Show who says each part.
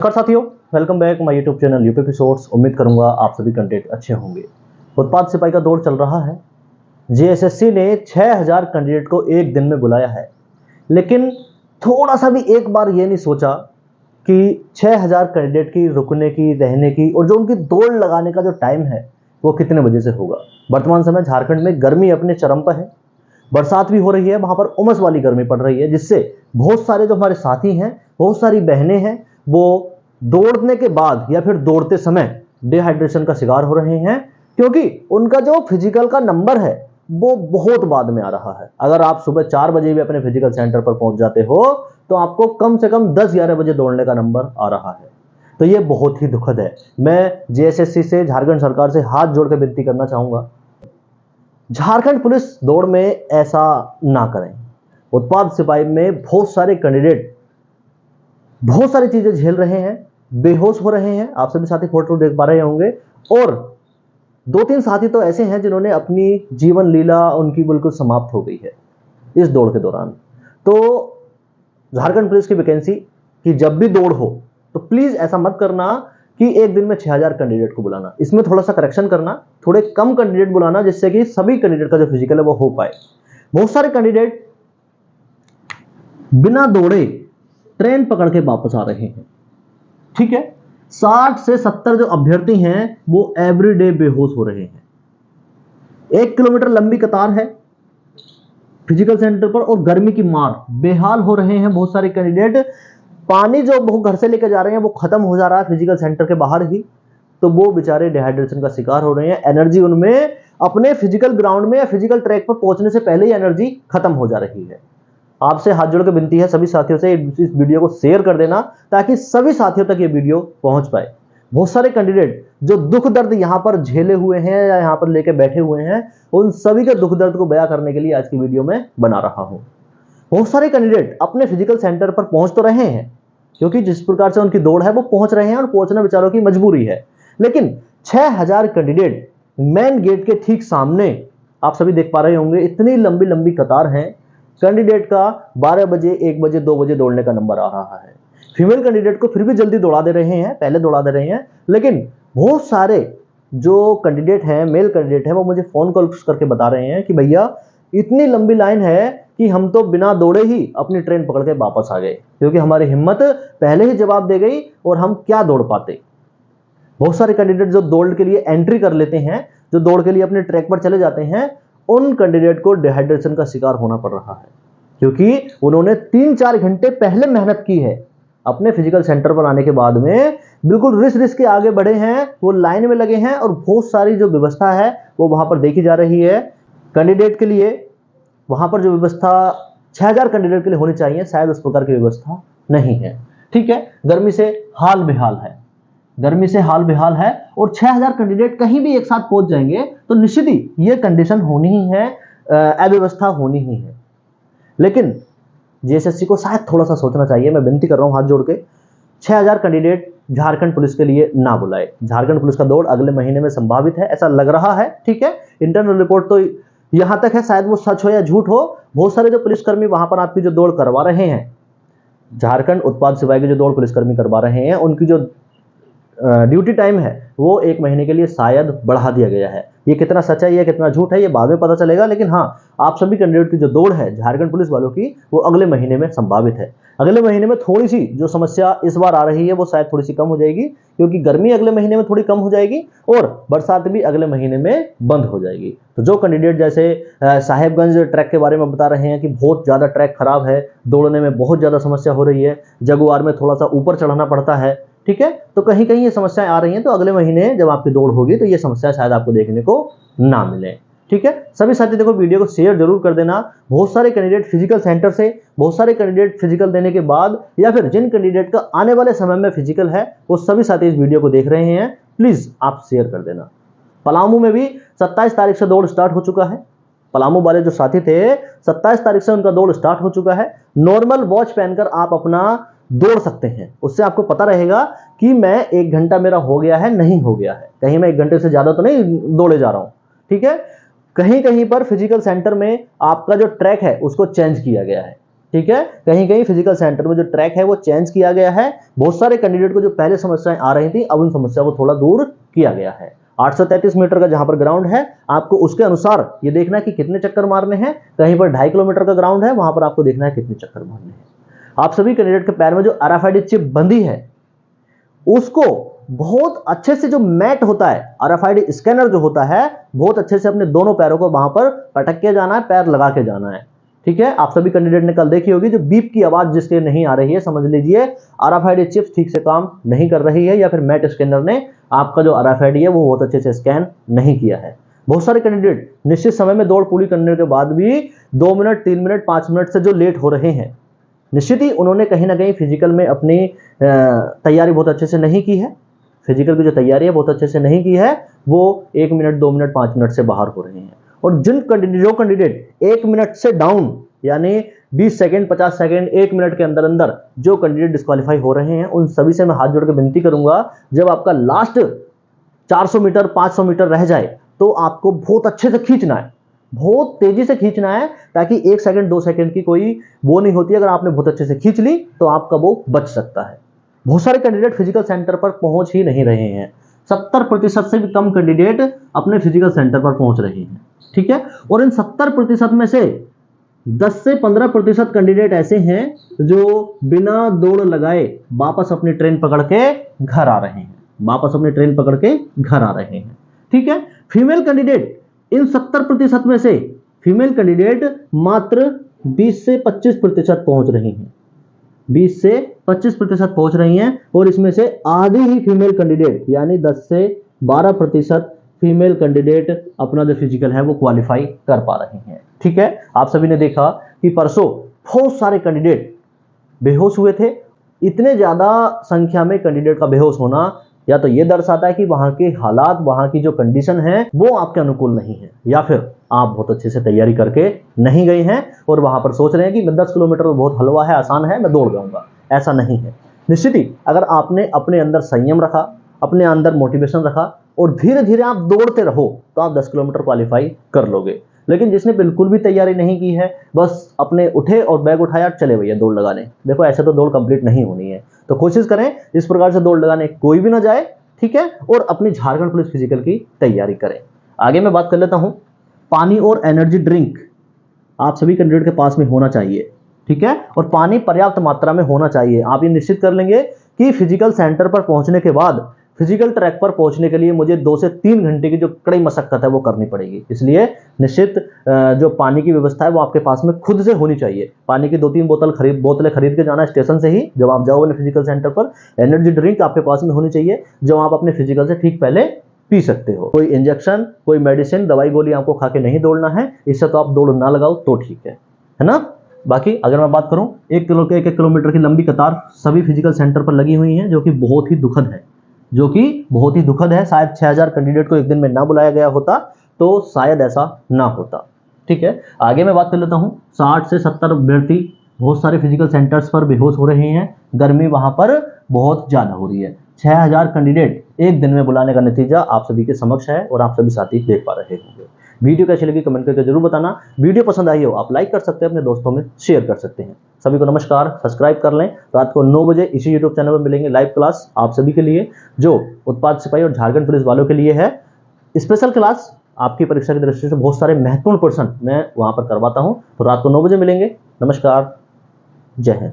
Speaker 1: नमस्कार साथियों, welcome back my YouTube channel UP shorts. उम्मीद करूंगा आप सभी कंटेंट अच्छे होंगे। उत्पाद सिपाही का दौर चल रहा है। जेएसएससी ने 6000 कैंडिडेट को एक दिन में बुलाया है, लेकिन थोड़ा सा भी एक बार ये नहीं सोचा कि 6000 कैंडिडेट की रुकने की, रहने की और जो उनकी दौड़ लगाने का जो टाइम है वो कितने बजे से होगा। वर्तमान समय झारखंड में गर्मी अपने चरम पर है, बरसात भी हो रही है, वहां पर उमस वाली गर्मी पड़ रही है, जिससे बहुत सारे जो हमारे साथी हैं, बहुत सारी बहनें हैं, वो दौड़ने के बाद या फिर दौड़ते समय डिहाइड्रेशन का शिकार हो रहे हैं, क्योंकि उनका जो फिजिकल का नंबर है वो बहुत बाद में आ रहा है। अगर आप सुबह 4 बजे भी अपने फिजिकल सेंटर पर पहुंच जाते हो तो आपको कम से कम 10-11 बजे दौड़ने का नंबर आ रहा है। तो ये बहुत ही दुखद है। मैं जेएसएससी से, झारखंड सरकार से हाथ जोड़ कर विनती करना चाहूंगा, झारखंड पुलिस दौड़ में ऐसा ना करें। उत्पाद सिपाही में बहुत सारे कैंडिडेट बहुत सारी चीजें झेल रहे हैं, बेहोश हो रहे हैं। आप सभी साथी फोटो देख पा रहे होंगे, और 2-3 साथी तो ऐसे हैं जिन्होंने अपनी जीवन लीला उनकी बिल्कुल समाप्त हो गई है इस दौड़ के दौरान। तो झारखंड पुलिस की वैकेंसी कि जब भी दौड़ हो तो प्लीज ऐसा मत करना कि एक दिन में 6000 कैंडिडेट को बुलाना। इसमें थोड़ा सा करेक्शन करना, थोड़े कम कैंडिडेट बुलाना, जिससे कि सभी कैंडिडेट का जो फिजिकल है वो हो पाए। बहुत सारे कैंडिडेट बिना दौड़े ट्रेन पकड़ के वापस आ रहे हैं, ठीक है। 60 से 70 जो अभ्यर्थी हैं वो एवरीडे बेहोश हो रहे हैं। 1 किलोमीटर लंबी कतार है फिजिकल सेंटर पर, और गर्मी की मार बेहाल हो रहे हैं बहुत सारे कैंडिडेट। पानी जो वो घर से लेकर जा रहे हैं वो खत्म हो जा रहा है फिजिकल सेंटर के बाहर ही, तो वो बेचारे डिहाइड्रेशन का शिकार हो रहे हैं। एनर्जी उनमें अपने फिजिकल ग्राउंड में या फिजिकल ट्रैक पर पहुंचने से पहले ही एनर्जी खत्म हो जा रही है। आपसे हाथ जोड़ के विनती है सभी साथियों से, इस वीडियो को शेयर कर देना ताकि सभी साथियों तक ये वीडियो पहुंच पाए। बहुत सारे कैंडिडेट जो दुख दर्द यहां पर झेले हुए हैं या यहां पर लेके बैठे हुए हैं, उन सभी के दुख दर्द को बयां करने के लिए आज की वीडियो में बना रहा हूं। बहुत सारे कैंडिडेट अपने फिजिकल सेंटर पर पहुंच तो रहे हैं, क्योंकि जिस प्रकार से उनकी दौड़ है वो पहुंच रहे हैं और पहुंचना बेचारों की मजबूरी है, लेकिन 6000 कैंडिडेट मेन गेट के ठीक सामने, आप सभी देख पा रहे होंगे, इतनी लंबी लंबी कतार है। कैंडिडेट का 12 बजे, 1 बजे, 2 बजे दौड़ने का नंबर आ रहा है। फीमेल कैंडिडेट को फिर भी जल्दी दौड़ा दे रहे हैं, पहले दौड़ा दे रहे हैं, लेकिन बहुत सारे जो कैंडिडेट हैं, मेल कैंडिडेट हैं, वो मुझे फोन कॉल करके बता रहे हैं कि भैया इतनी लंबी लाइन है कि हम तो बिना दौड़े ही अपनी ट्रेन पकड़ के वापस आ गए, क्योंकि हमारी हिम्मत पहले ही जवाब दे गई और हम क्या दौड़ पाते। बहुत सारे कैंडिडेट जो दौड़ के लिए एंट्री कर लेते हैं, जो दौड़ के लिए अपने ट्रैक पर चले जाते हैं, उन कैंडिडेट को डिहाइड्रेशन का शिकार होना पड़ रहा है, क्योंकि उन्होंने 3-4 घंटे पहले मेहनत की है। अपने फिजिकल सेंटर पर आने के बाद में बिल्कुल रिस के आगे बढ़े हैं, वो लाइन में लगे हैं, और बहुत सारी जो व्यवस्था है वो वहां पर देखी जा रही है कैंडिडेट के लिए। वहां पर जो व्यवस्था 6000 कैंडिडेट के लिए होनी चाहिए, शायद उस प्रकार की व्यवस्था नहीं है, ठीक है। गर्मी से हाल बेहाल है, गर्मी से हाल बेहाल है, और 6000 कैंडिडेट कहीं भी एक साथ पहुंच जाएंगे तो निश्चित ही ये कंडीशन होनी ही है, अव्यवस्था होनी ही है। लेकिन जेएसएससी को शायद थोड़ा सा सोचना चाहिए। मैं विनती कर रहा हूं हाथ जोड़ के, 6000 कैंडिडेट झारखंड पुलिस के लिए ना बुलाए। झारखंड पुलिस का दौड़ अगले महीने में संभावित है, ऐसा लग रहा है, ठीक है। इंटरनल रिपोर्ट तो यहां तक है, शायद वो सच हो या झूठ हो। बहुत सारे जो पुलिसकर्मी वहां पर आपकी जो दौड़ करवा रहे हैं, झारखंड उत्पाद सिपाही के जो दौड़ पुलिसकर्मी करवा रहे हैं, उनकी जो ड्यूटी टाइम है वो 1 महीने के लिए शायद बढ़ा दिया गया है। ये कितना सच है, ये कितना झूठ है, ये बाद में पता चलेगा, लेकिन हाँ, आप सभी कैंडिडेट की जो दौड़ है झारखंड पुलिस वालों की, वो अगले महीने में संभावित है। अगले महीने में थोड़ी सी जो समस्या इस बार आ रही है वो शायद थोड़ी सी कम हो जाएगी, क्योंकि गर्मी अगले महीने में थोड़ी कम हो जाएगी और बरसात भी अगले महीने में बंद हो जाएगी। तो जो कैंडिडेट जैसे साहेबगंज ट्रैक के बारे में बता रहे हैं कि बहुत ज़्यादा ट्रैक खराब है, दौड़ने में बहुत ज़्यादा समस्या हो रही है, जगुआर में थोड़ा सा ऊपर चढ़ना पड़ता है, ठीक है, तो कहीं कहीं ये समस्याएं आ रही हैं, तो अगले महीने जब आपकी दौड़ होगी तो ये समस्या शायद आपको देखने को ना मिले, ठीक है। सभी साथी देखो, वीडियो को शेयर जरूर कर देना। बहुत सारे कैंडिडेट फिजिकल सेंटर से, बहुत सारे कैंडिडेट फिजिकल देने के बाद, या फिर जिन कैंडिडेट का आने वाले समय में फिजिकल है, वो सभी साथी इस वीडियो को देख रहे हैं, प्लीज आप शेयर कर देना। पलामू में भी 27 तारीख से दौड़ स्टार्ट हो चुका है। पलामू वाले जो साथी थे, 27 तारीख से उनका दौड़ स्टार्ट हो चुका है। नॉर्मल वॉच पहनकर आप अपना दौड़ सकते हैं, उससे आपको पता रहेगा कि मैं 1 घंटा मेरा हो गया है, नहीं हो गया है, कहीं मैं 1 घंटे से ज्यादा तो नहीं दौड़े जा रहा हूं, ठीक है। कहीं कहीं पर फिजिकल सेंटर में आपका जो ट्रैक है उसको चेंज किया गया है, ठीक है, कहीं कहीं फिजिकल सेंटर में जो ट्रैक है वो चेंज किया गया है। बहुत सारे कैंडिडेट को जो पहले समस्याएं आ रही थी, अब उन समस्या को थोड़ा दूर किया गया है। 833 मीटर का जहां पर ग्राउंड है, आपको उसके अनुसार ये देखना है कि कितने चक्कर मारने हैं। कहीं पर 2.5 किलोमीटर का ग्राउंड है, वहां पर आपको देखना है कितने चक्कर मारने हैं। आप सभी कैंडिडेट के पैर में जो RFID चिप बंधी है, उसको बहुत अच्छे से, जो मैट होता है, RFID स्कैनर जो होता है, बहुत अच्छे से अपने दोनों पैरों को वहां पर पटक के जाना है, पैर लगा के जाना है। ठीक है, आप सभी कैंडिडेट ने कल देखी होगी, जो बीप की आवाज जिसके नहीं आ रही है, समझ लीजिए RFID चिप्स ठीक से काम नहीं कर रही है, या फिर मैट स्कैनर ने आपका जो RFID है वो बहुत अच्छे से स्कैन नहीं किया है। बहुत सारे कैंडिडेट निश्चित समय में दौड़ पूरी करने के बाद भी 2 मिनट, 3 मिनट, 5 मिनट से जो लेट हो रहे हैं, निश्चित ही उन्होंने कहीं ना कहीं फिजिकल में अपनी तैयारी बहुत अच्छे से नहीं की है। फिजिकल की जो तैयारी है बहुत अच्छे से नहीं की है, वो 1 मिनट, 2 मिनट, 5 मिनट से बाहर हो रहे हैं। और जो कैंडिडेट 1 मिनट से डाउन, यानी 20 सेकंड, 50 सेकंड, 1 मिनट के अंदर अंदर जो कैंडिडेट डिस्क्वालीफाई हो रहे हैं, उन सभी से मैं हाथ जोड़ के विनती करूंगा, जब आपका लास्ट 400 मीटर, 500 मीटर रह जाए, तो आपको बहुत अच्छे से खींचना है, बहुत तेजी से खींचना है, ताकि 1 सेकंड, 2 सेकंड की कोई वो नहीं होती। अगर आपने बहुत अच्छे से खींच ली तो आपका वो बच सकता है। बहुत सारे कैंडिडेट फिजिकल सेंटर पर पहुंच ही नहीं रहे हैं। 70% से भी कम कैंडिडेट अपने फिजिकल सेंटर पर पहुंच रहे हैं। ठीक है, और इन 70% में से 10 से 15% कैंडिडेट ऐसे हैं जो बिना दौड़ लगाए वापस अपनी ट्रेन पकड़ के घर आ रहे हैं, वापस अपनी ट्रेन पकड़ के घर आ रहे हैं। ठीक है, फीमेल कैंडिडेट, इन 70% में से फीमेल कैंडिडेट मात्र 20 से 25% पहुंच रही हैं, 20 से 25% पहुंच रही हैं, और इसमें से आधी ही फीमेल कैंडिडेट, यानी 10 से 12% फीमेल कैंडिडेट अपना जो फिजिकल है वो क्वालिफाई कर पा रहे हैं। ठीक है, आप सभी ने देखा कि परसों बहुत सारे कैंडिडेट बेहोश हुए थे। इतने ज्यादा संख्या में कैंडिडेट का बेहोश होना या तो ये दर्शाता है कि वहां के हालात, वहां की जो कंडीशन है वो आपके अनुकूल नहीं है, या फिर आप बहुत अच्छे से तैयारी करके नहीं गए हैं और वहां पर सोच रहे हैं कि मैं 10 किलोमीटर तो बहुत हलवा है, आसान है, मैं दौड़ जाऊंगा। ऐसा नहीं है। निश्चित ही अगर आपने अपने अंदर संयम रखा, अपने अंदर मोटिवेशन रखा और धीरे धीरे आप दौड़ते रहो, तो आप 10 किलोमीटर क्वालिफाई कर लोगे। लेकिन जिसने बिल्कुल भी तैयारी नहीं की है, बस अपने उठे और बैग उठाया, चले भैया दौड़ लगाने, देखो ऐसे तो दौड़ कंप्लीट नहीं होनी है। तो कोशिश करें इस प्रकार से दौड़ लगाने कोई भी ना जाए। ठीक है, और अपनी झारखंड पुलिस फिजिकल की तैयारी करें। आगे मैं बात कर लेता हूं, पानी और एनर्जी ड्रिंक आप सभी कैंडिडेट के पास में होना चाहिए। ठीक है, और पानी पर्याप्त मात्रा में होना चाहिए। आप ये निश्चित कर लेंगे कि फिजिकल सेंटर पर पहुंचने के बाद, फिजिकल ट्रैक पर पहुंचने के लिए मुझे 2 से 3 घंटे की जो कड़ी मशक्कत है वो करनी पड़ेगी। इसलिए निश्चित जो पानी की व्यवस्था है वो आपके पास में खुद से होनी चाहिए। पानी की 2-3 बोतलें खरीद के जाना स्टेशन से ही, जब आप जाओगे फिजिकल सेंटर पर। एनर्जी ड्रिंक आपके पास में होनी चाहिए, जो आप अपने फिजिकल से ठीक पहले पी सकते हो। कोई इंजेक्शन, कोई मेडिसिन, दवाई गोली आपको खा के नहीं दौड़ना है। इससे तो आप दौड़ ना लगाओ तो ठीक है ना। बाकी अगर मैं बात करूं, 1 किलोमीटर की लंबी कतार सभी फिजिकल सेंटर पर लगी हुई है, जो कि बहुत ही दुखद है। शायद 6000 कैंडिडेट को एक दिन में ना बुलाया गया होता तो शायद ऐसा ना होता। ठीक है, आगे मैं बात कर लेता हूं, 60 से 70 अभ्यर्थी बहुत सारे फिजिकल सेंटर्स पर बेहोश हो रहे हैं। गर्मी वहां पर बहुत ज्यादा हो रही है। 6000 कैंडिडेट एक दिन में बुलाने का नतीजा आप सभी के समक्ष है और आप सभी साथी देख पा रहे होंगे। वीडियो कैसी लगी कमेंट करके जरूर बताना। वीडियो पसंद आई हो आप लाइक कर सकते हैं, अपने दोस्तों में शेयर कर सकते हैं। सभी को नमस्कार, सब्सक्राइब कर लें। रात को 9 बजे इसी यूट्यूब चैनल पर मिलेंगे लाइव क्लास आप सभी के लिए, जो उत्पाद सिपाही और झारखंड पुलिस वालों के लिए है। स्पेशल क्लास आपकी परीक्षा की दृष्टि से बहुत सारे महत्वपूर्ण प्रश्न मैं वहां पर करवाता हूं। तो रात को 9 बजे मिलेंगे। नमस्कार, जय हिंद।